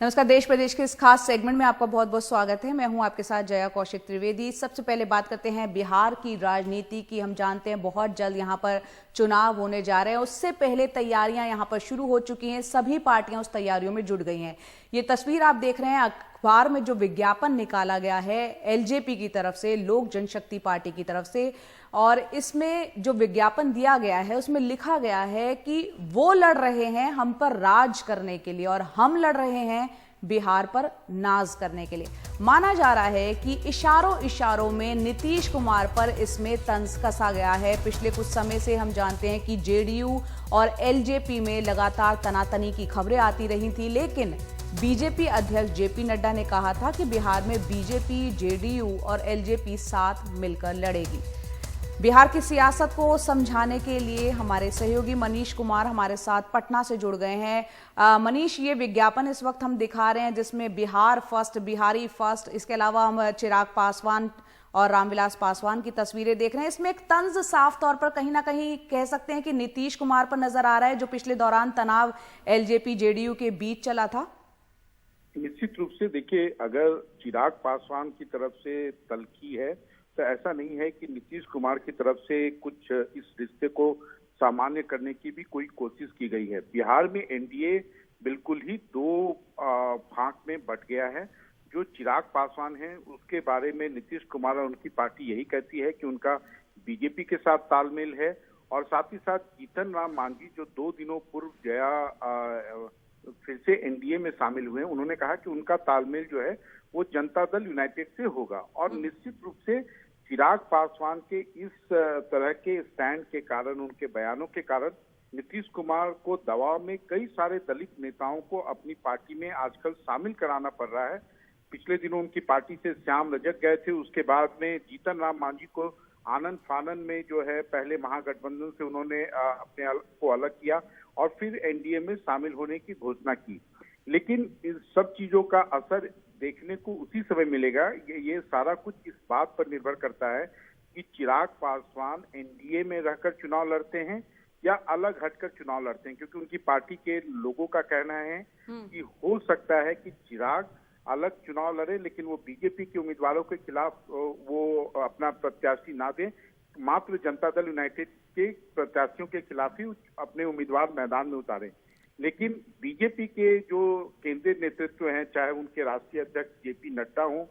नमस्कार। देश प्रदेश के इस खास सेगमेंट में आपका बहुत बहुत स्वागत है। मैं हूं आपके साथ जया कौशिक त्रिवेदी। सबसे पहले बात करते हैं बिहार की राजनीति की। हम जानते हैं बहुत जल्द यहां पर चुनाव होने जा रहे हैं। उससे पहले तैयारियां यहां पर शुरू हो चुकी हैं। सभी पार्टियां उस तैयारियों में जुट गई हैं। ये तस्वीर आप देख रहे हैं, अखबार में जो विज्ञापन निकाला गया है एलजेपी की तरफ से, लोक जनशक्ति पार्टी की तरफ से, और इसमें जो विज्ञापन दिया गया है उसमें लिखा गया है कि वो लड़ रहे हैं हम पर राज करने के लिए और हम लड़ रहे हैं बिहार पर नाज करने के लिए। माना जा रहा है कि इशारों इशारों में नीतीश कुमार पर इसमें तंज कसा गया है। पिछले कुछ समय से हम जानते हैं कि जेडीयू और एलजेपी में लगातार तनातनी की खबरें आती रही थी, लेकिन बीजेपी अध्यक्ष जेपी नड्डा ने कहा था कि बिहार में बीजेपी, जेडीयू और एलजेपी साथ मिलकर लड़ेगी। बिहार की सियासत को समझाने के लिए हमारे सहयोगी मनीष कुमार हमारे साथ पटना से जुड़ गए हैं। मनीष, ये विज्ञापन इस वक्त हम दिखा रहे हैं जिसमें बिहार फर्स्ट, बिहारी फर्स्ट, इसके अलावा हम चिराग पासवान और रामविलास पासवान की तस्वीरें देख रहे हैं। इसमें एक तंज साफ तौर पर कहीं ना कहीं कह सकते हैं कि नीतीश कुमार पर नजर आ रहा है, जो पिछले दौरान तनाव एलजेपी जेडीयू के बीच चला था। निश्चित रूप से देखिए, अगर चिराग पासवान की तरफ से तल्खी है तो ऐसा नहीं है कि नीतीश कुमार की तरफ से कुछ इस रिश्ते को सामान्य करने की भी कोई कोशिश की गई है। बिहार में एनडीए बिल्कुल ही दो भाग में बट गया है। जो चिराग पासवान हैं उसके बारे में नीतीश कुमार और उनकी पार्टी यही कहती है कि उनका बीजेपी के साथ तालमेल है, और साथ ही साथ जीतन राम मांझी जो 2 दिनों पूर्व फिर से एनडीए में शामिल हुए, उन्होंने कहा कि उनका तालमेल जो है वो जनता दल यूनाइटेड से होगा। और निश्चित रूप से चिराग पासवान के इस तरह के स्टैंड के कारण, उनके बयानों के कारण नीतीश कुमार को दबाव में कई सारे दलित नेताओं को अपनी पार्टी में आजकल शामिल कराना पड़ रहा है। पिछले दिनों उनकी पार्टी से श्याम रजक गए थे, उसके बाद में जीतन राम मांझी को आनंद फानन में जो है पहले महागठबंधन से उन्होंने अपने को अलग किया और फिर एनडीए में शामिल होने की घोषणा की। लेकिन इन सब चीजों का असर देखने को उसी समय मिलेगा। ये सारा कुछ इस बात पर निर्भर करता है कि चिराग पासवान एनडीए में रहकर चुनाव लड़ते हैं या अलग हटकर चुनाव लड़ते हैं, क्योंकि उनकी पार्टी के लोगों का कहना है कि हो सकता है कि चिराग अलग चुनाव लड़े लेकिन वो बीजेपी के उम्मीदवारों के खिलाफ वो अपना प्रत्याशी ना दें, मात्र जनता दल यूनाइटेड के प्रत्याशियों के खिलाफ ही अपने उम्मीदवार मैदान में उतारें। लेकिन बीजेपी के जो केंद्रीय नेतृत्व हैं, चाहे उनके राष्ट्रीय अध्यक्ष जेपी नड्डा हों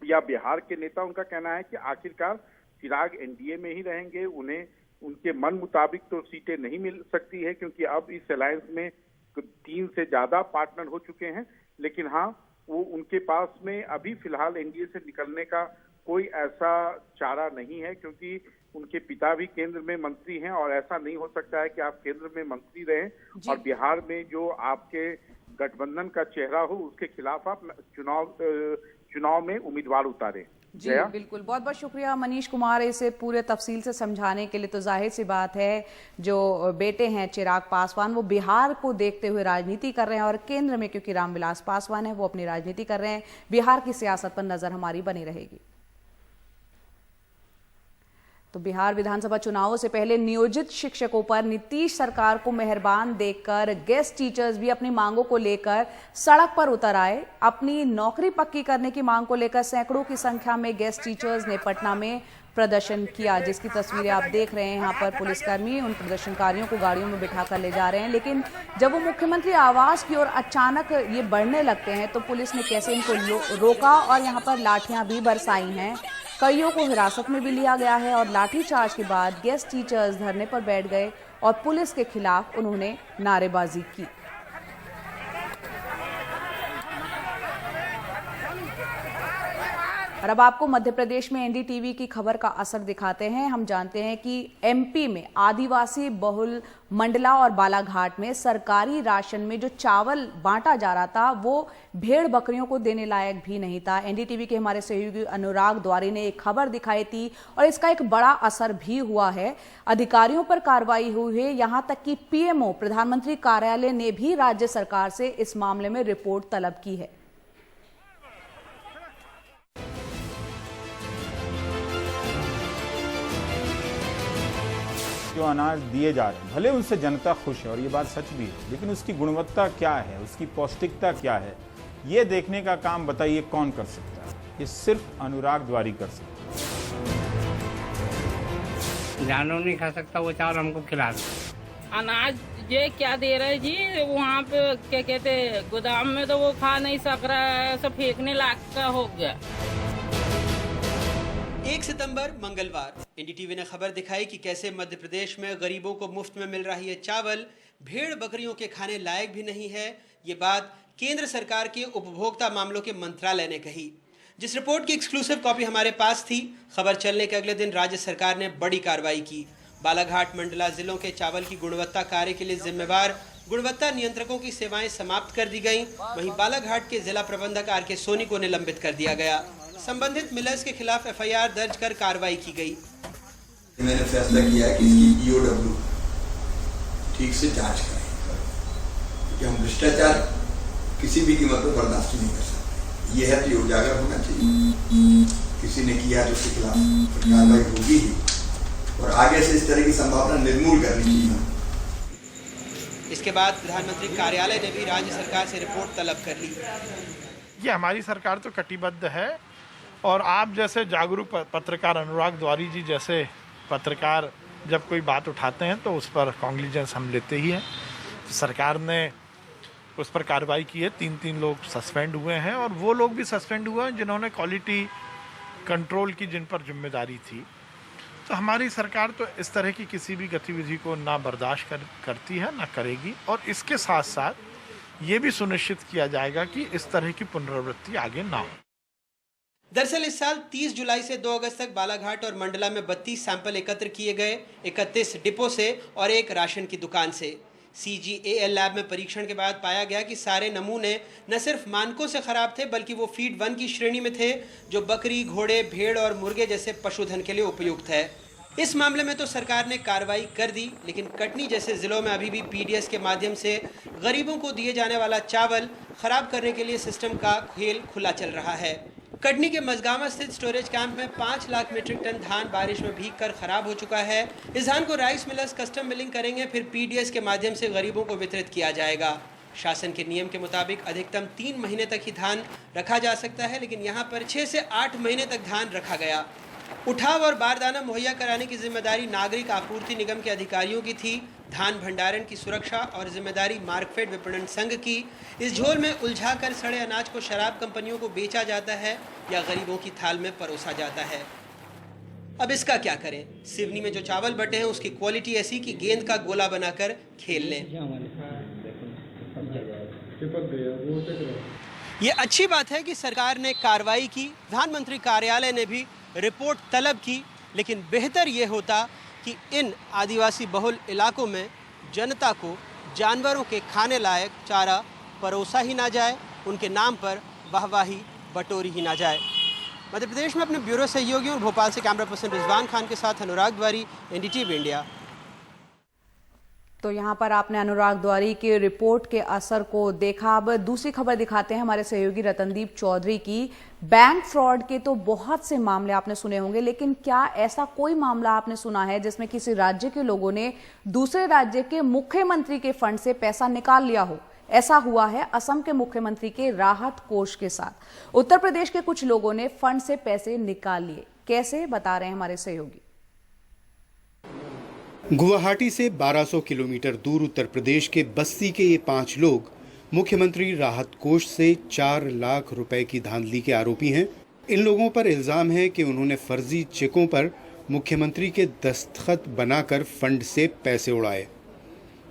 या बिहार के नेता, उनका कहना है कि आखिरकार चिराग एनडीए में ही रहेंगे। उन्हें उनके मन मुताबिक तो सीटें नहीं मिल सकती है, क्योंकि अब इस अलायंस में 3 से ज्यादा पार्टनर हो चुके हैं। लेकिन हाँ, वो उनके पास में अभी फिलहाल एनडीए से निकलने का कोई ऐसा चारा नहीं है, क्योंकि उनके पिता भी केंद्र में मंत्री हैं और ऐसा नहीं हो सकता है कि आप केंद्र में मंत्री रहें और बिहार में जो आपके गठबंधन का चेहरा हो उसके खिलाफ आप चुनाव में उम्मीदवार उतारें। जी बिल्कुल, बहुत बहुत शुक्रिया मनीष कुमार इसे पूरे तफसील से समझाने के लिए। तो जाहिर सी बात है, जो बेटे हैं चिराग पासवान वो बिहार को देखते हुए राजनीति कर रहे हैं और केंद्र में क्योंकि रामविलास पासवान है वो अपनी राजनीति कर रहे हैं। बिहार की सियासत पर नजर हमारी बनी रहेगी। तो बिहार विधानसभा चुनावों से पहले नियोजित शिक्षकों पर नीतीश सरकार को मेहरबान देखकर गेस्ट टीचर्स भी अपनी मांगों को लेकर सड़क पर उतर आए। अपनी नौकरी पक्की करने की मांग को लेकर सैकड़ों की संख्या में गेस्ट टीचर्स ने पटना में प्रदर्शन किया, जिसकी तस्वीरें आप देख रहे हैं। यहाँ पर पुलिसकर्मी उन प्रदर्शनकारियों को गाड़ियों में बिठाकर ले जा रहे हैं, लेकिन जब वो मुख्यमंत्री आवास की ओर अचानक ये बढ़ने लगते हैं तो पुलिस ने कैसे इनको रोका और यहाँ पर लाठियां भी बरसाई हैं। कईयों को हिरासत में भी लिया गया है और लाठीचार्ज के बाद गेस्ट टीचर्स धरने पर बैठ गए और पुलिस के खिलाफ उन्होंने नारेबाजी की। और अब आपको मध्य प्रदेश में एनडीटीवी की खबर का असर दिखाते हैं। हम जानते हैं कि एमपी में आदिवासी बहुल मंडला और बालाघाट में सरकारी राशन में जो चावल बांटा जा रहा था वो भेड़ बकरियों को देने लायक भी नहीं था। एनडीटीवी के हमारे सहयोगी अनुराग द्वारी ने एक खबर दिखाई थी और इसका एक बड़ा असर भी हुआ है। अधिकारियों पर कार्रवाई हुई है, यहां तक कि पीएमओ प्रधानमंत्री कार्यालय ने भी राज्य सरकार से इस मामले में रिपोर्ट तलब की है। जो अनाज दिए जा रहे हैं, भले उनसे जनता खुश है और ये बात सच भी है, लेकिन उसकी गुणवत्ता क्या है, उसकी पौष्टिकता क्या है, ये देखने का काम बताइए कौन कर सकता है? ये सिर्फ अनुराग द्वारी कर सकता है। जानवर नहीं खा सकता वो चावल हमको खिला दो। अनाज ये क्या दे रहे जी, वहाँ पे क्या कहते गोदाम में तो वो खा नहीं सक रहा है, सब फेंकने लायक का हो गया। 1 सितंबर मंगलवार एनडीटीवी ने खबर दिखाई कि कैसे मध्य प्रदेश में गरीबों को मुफ्त में मिल रहा है चावल भेड़ बकरियों के खाने लायक भी नहीं है। ये बात केंद्र सरकार के उपभोक्ता मामलों के मंत्रालय ने कही, जिस रिपोर्ट की एक्सक्लूसिव कॉपी हमारे पास थी। खबर चलने के अगले दिन राज्य सरकार ने बड़ी कार्रवाई की। बालाघाट मंडला जिलों के चावल की गुणवत्ता कार्य के लिए जिम्मेवार गुणवत्ता नियंत्रकों की सेवाएं समाप्त कर दी गईं। वहीं बालाघाट के जिला प्रबंधक आर के सोनी को निलंबित कर दिया गया। संबंधित मिलर्स के खिलाफ एफआईआर दर्ज कर कार्रवाई की गई। मैंने फैसला किया कि इसकी ईओडब्ल्यू ठीक से जांच करें, क्योंकि हम भ्रष्टाचार किसी भी कीमत पर बर्दाश्त नहीं कर सकते। ये है तो उजागर होना चाहिए। किसी ने किया तो उसके खिलाफ कार्रवाई होगी ही, और आगे से इस तरह की संभावना निर्मूल करनी चाहिए। इसके बाद प्रधानमंत्री कार्यालय ने भी राज्य सरकार से रिपोर्ट तलब कर ली। ये हमारी सरकार तो कटिबद्ध है, और आप जैसे जागरूक पत्रकार अनुराग द्वारी जी जैसे पत्रकार जब कोई बात उठाते हैं तो उस पर कॉन्ग्लिजेंस हम लेते ही हैं। सरकार ने उस पर कार्रवाई की है। 3 लोग सस्पेंड हुए हैं, और वो लोग भी सस्पेंड हुए हैं जिन्होंने क्वालिटी कंट्रोल की जिन पर जिम्मेदारी थी। तो हमारी सरकार तो इस तरह की किसी भी गतिविधि को ना बर्दाश्त करती है, ना करेगी, और इसके साथ साथ ये भी सुनिश्चित किया जाएगा कि इस तरह की पुनरावृत्ति आगे ना हो। दरअसल इस साल 30 जुलाई से 2 अगस्त तक बालाघाट और मंडला में 32 सैंपल एकत्र किए गए, 31 डिपो से और 1 राशन की दुकान से। CGAL लैब में परीक्षण के बाद पाया गया कि सारे नमूने न सिर्फ मानकों से खराब थे, बल्कि वो फीड 1 की श्रेणी में थे, जो बकरी, घोड़े, भेड़ और मुर्गे जैसे पशुधन के लिए उपयुक्त है। इस मामले में तो सरकार ने कार्रवाई कर दी, लेकिन कटनी जैसे जिलों में अभी भी PDS के माध्यम से गरीबों को दिए जाने वाला चावल खराब करने के लिए सिस्टम का खेल खुला चल रहा है। कटनी के मझगामा स्थित स्टोरेज कैंप में 5 लाख मीट्रिक टन धान बारिश में भीग कर खराब हो चुका है। इस धान को राइस मिलर्स कस्टम मिलिंग करेंगे, फिर PDS के माध्यम से गरीबों को वितरित किया जाएगा। शासन के नियम के मुताबिक अधिकतम 3 महीने तक ही धान रखा जा सकता है, लेकिन यहाँ पर 6 से 8 महीने तक धान रखा गया। उठाव और बारदाना मुहैया कराने की जिम्मेदारी नागरिक आपूर्ति निगम के अधिकारियों की थी। धान भंडारण की सुरक्षा और जिम्मेदारी मार्कफेड विपणन संघ की। इस झोल में उलझाकर सड़े अनाज को शराब कंपनियों को बेचा जाता है या गरीबों की थाल में परोसा जाता है। अब इसका क्या करें? सिवनी में जो चावल बटे हैं उसकी क्वालिटी ऐसी कि गेंद का गोला बनाकर खेल लें। ये अच्छी बात है कि सरकार ने कार्रवाई की, प्रधानमंत्री कार्यालय ने भी रिपोर्ट तलब की, लेकिन बेहतर ये होता कि इन आदिवासी बहुल इलाकों में जनता को जानवरों के खाने लायक चारा परोसा ही ना जाए, उनके नाम पर वाहवाही बटोरी ही ना जाए। मध्य प्रदेश में अपने ब्यूरो सहयोगियों और भोपाल से कैमरा पर्सन रिजवान खान के साथ अनुराग द्वारी, NDTV इंडिया। तो यहाँ पर आपने अनुराग द्वारी की रिपोर्ट के असर को देखा। अब दूसरी खबर दिखाते हैं हमारे सहयोगी रतनदीप चौधरी की। बैंक फ्रॉड के तो बहुत से मामले आपने सुने होंगे, लेकिन क्या ऐसा कोई मामला आपने सुना है जिसमें किसी राज्य के लोगों ने दूसरे राज्य के मुख्यमंत्री के फंड से पैसा निकाल लिया हो? ऐसा हुआ है असम के मुख्यमंत्री के राहत कोष के साथ। उत्तर प्रदेश के कुछ लोगों ने फंड से पैसे निकाल लिए। कैसे, बता रहे हैं हमारे सहयोगी। गुवाहाटी से 1200 किलोमीटर दूर उत्तर प्रदेश के बस्ती के ये 5 लोग मुख्यमंत्री राहत कोष से 4 लाख रुपए की धांधली के आरोपी हैं। इन लोगों पर इल्जाम है कि उन्होंने फर्जी चेकों पर मुख्यमंत्री के दस्तखत बनाकर फंड से पैसे उड़ाए।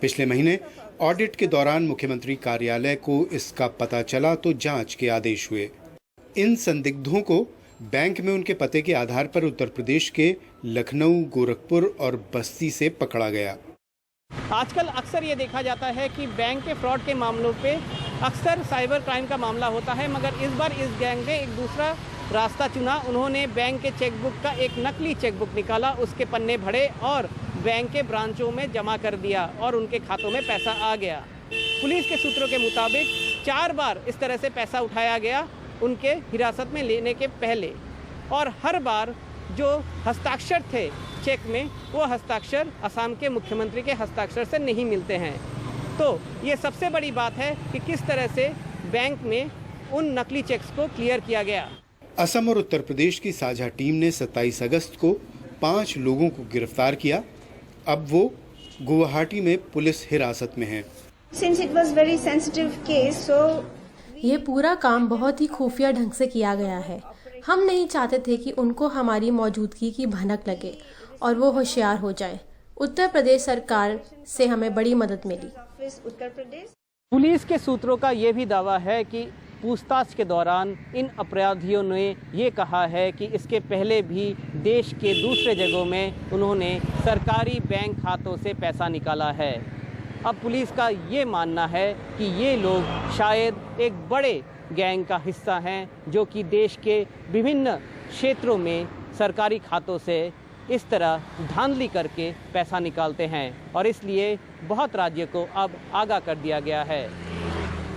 पिछले महीने ऑडिट के दौरान मुख्यमंत्री कार्यालय को इसका पता चला तो जांच के आदेश हुए। इन संदिग्धों को बैंक में उनके पते के आधार पर उत्तर प्रदेश के लखनऊ, गोरखपुर और बस्ती से पकड़ा गया। आजकल अक्सर ये देखा जाता है कि बैंक के फ्रॉड के मामलों पे अक्सर साइबर क्राइम का मामला होता है, मगर इस बार इस गैंग ने एक दूसरा रास्ता चुना। उन्होंने बैंक के चेकबुक का एक नकली चेकबुक निकाला, उसके पन्ने भरे और बैंक के ब्रांचों में जमा कर दिया और उनके खातों में पैसा आ गया। पुलिस के सूत्रों के मुताबिक 4 बार इस तरह से पैसा उठाया गया उनके हिरासत में लेने के पहले, और हर बार जो हस्ताक्षर थे चेक में, वो हस्ताक्षर असम के मुख्यमंत्री के हस्ताक्षर से नहीं मिलते हैं। तो ये सबसे बड़ी बात है कि किस तरह से बैंक में उन नकली चेक्स को क्लियर किया गया। असम और उत्तर प्रदेश की साझा टीम ने 27 अगस्त को 5 लोगों को गिरफ्तार किया। अब वो गुवाहाटी में पुलिस हिरासत में हैं। Since it was very sensitive case, so ये पूरा काम बहुत ही खुफिया ढंग से किया गया है। हम नहीं चाहते थे कि उनको हमारी मौजूदगी की भनक लगे और वो होशियार हो जाए। उत्तर प्रदेश सरकार से हमें बड़ी मदद मिली। पुलिस के सूत्रों का ये भी दावा है कि पूछताछ के दौरान इन अपराधियों ने ये कहा है कि इसके पहले भी देश के दूसरे जगहों में उन्होंने सरकारी बैंक खातों से पैसा निकाला है। अब पुलिस का ये मानना है कि ये लोग शायद एक बड़े गैंग का हिस्सा हैं जो कि देश के विभिन्न क्षेत्रों में सरकारी खातों से इस तरह धांधली करके पैसा निकालते हैं और इसलिए बहुत राज्यों को अब आगाह कर दिया गया है।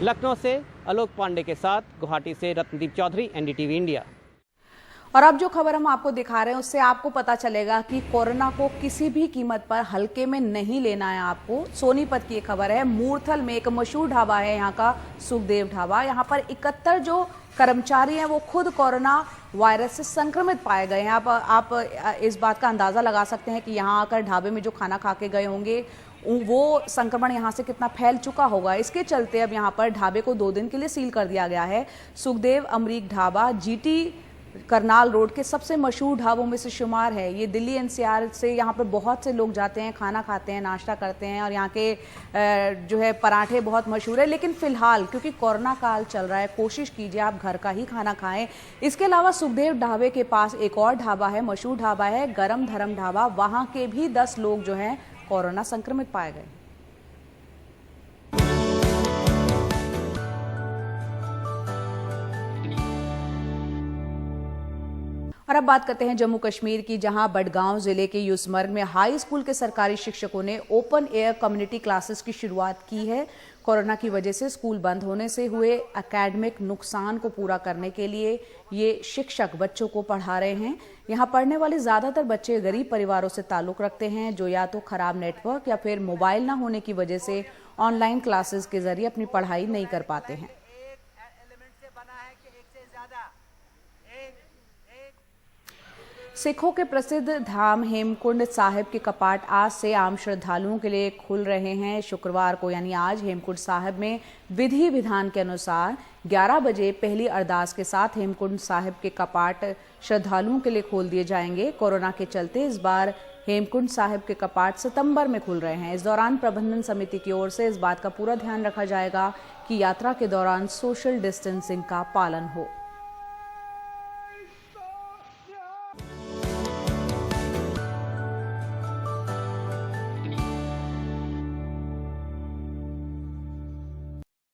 लखनऊ से आलोक पांडे के साथ गुवाहाटी से रत्नदीप चौधरी, एनडीटीवी इंडिया। और अब जो खबर हम आपको दिखा रहे हैं उससे आपको पता चलेगा कि कोरोना को किसी भी कीमत पर हल्के में नहीं लेना है आपको। सोनीपत की एक खबर है। मूर्थल में एक मशहूर ढाबा है यहाँ का, सुखदेव ढाबा। यहाँ पर 71 जो कर्मचारी हैं वो खुद कोरोना वायरस से संक्रमित पाए गए हैं। आप इस बात का अंदाजा लगा सकते हैं कि यहाँ आकर ढाबे में जो खाना खा के गए होंगे वो संक्रमण यहाँ से कितना फैल चुका होगा। इसके चलते अब यहाँ पर ढाबे को 2 दिन के लिए सील कर दिया गया है। सुखदेव अमरीक ढाबा जीटी करनाल रोड के सबसे मशहूर ढाबों में से शुमार है। ये दिल्ली एनसीआर से यहाँ पर बहुत से लोग जाते हैं, खाना खाते हैं, नाश्ता करते हैं और यहाँ के जो है पराठे बहुत मशहूर है। लेकिन फिलहाल क्योंकि कोरोना काल चल रहा है, कोशिश कीजिए आप घर का ही खाना खाएं। इसके अलावा सुखदेव ढाबे के पास एक और ढाबा है, मशहूर ढाबा है गरम धरम ढाबा। वहाँ के भी 10 लोग जो हैं कोरोना संक्रमित पाए गए। और अब बात करते हैं जम्मू कश्मीर की, जहां बडगांव जिले के यूसमर्ग में हाई स्कूल के सरकारी शिक्षकों ने ओपन एयर कम्युनिटी क्लासेस की शुरुआत की है। कोरोना की वजह से स्कूल बंद होने से हुए एकेडमिक नुकसान को पूरा करने के लिए ये शिक्षक बच्चों को पढ़ा रहे हैं। यहाँ पढ़ने वाले ज्यादातर बच्चे गरीब परिवारों से ताल्लुक रखते हैं जो या तो खराब नेटवर्क या फिर मोबाइल न होने की वजह से ऑनलाइन क्लासेस के जरिए अपनी पढ़ाई नहीं कर पाते हैं। सिखों के प्रसिद्ध धाम हेमकुंड साहिब के कपाट आज से आम श्रद्धालुओं के लिए खुल रहे हैं। शुक्रवार को यानी आज हेमकुंड साहिब में विधि विधान के अनुसार 11 बजे पहली अरदास के साथ हेमकुंड साहिब के कपाट श्रद्धालुओं के लिए खोल दिए जाएंगे। कोरोना के चलते इस बार हेमकुंड साहिब के कपाट सितंबर में खुल रहे हैं। इस दौरान प्रबंधन समिति की ओर से इस बात का पूरा ध्यान रखा जाएगा कि यात्रा के दौरान सोशल डिस्टेंसिंग का पालन हो।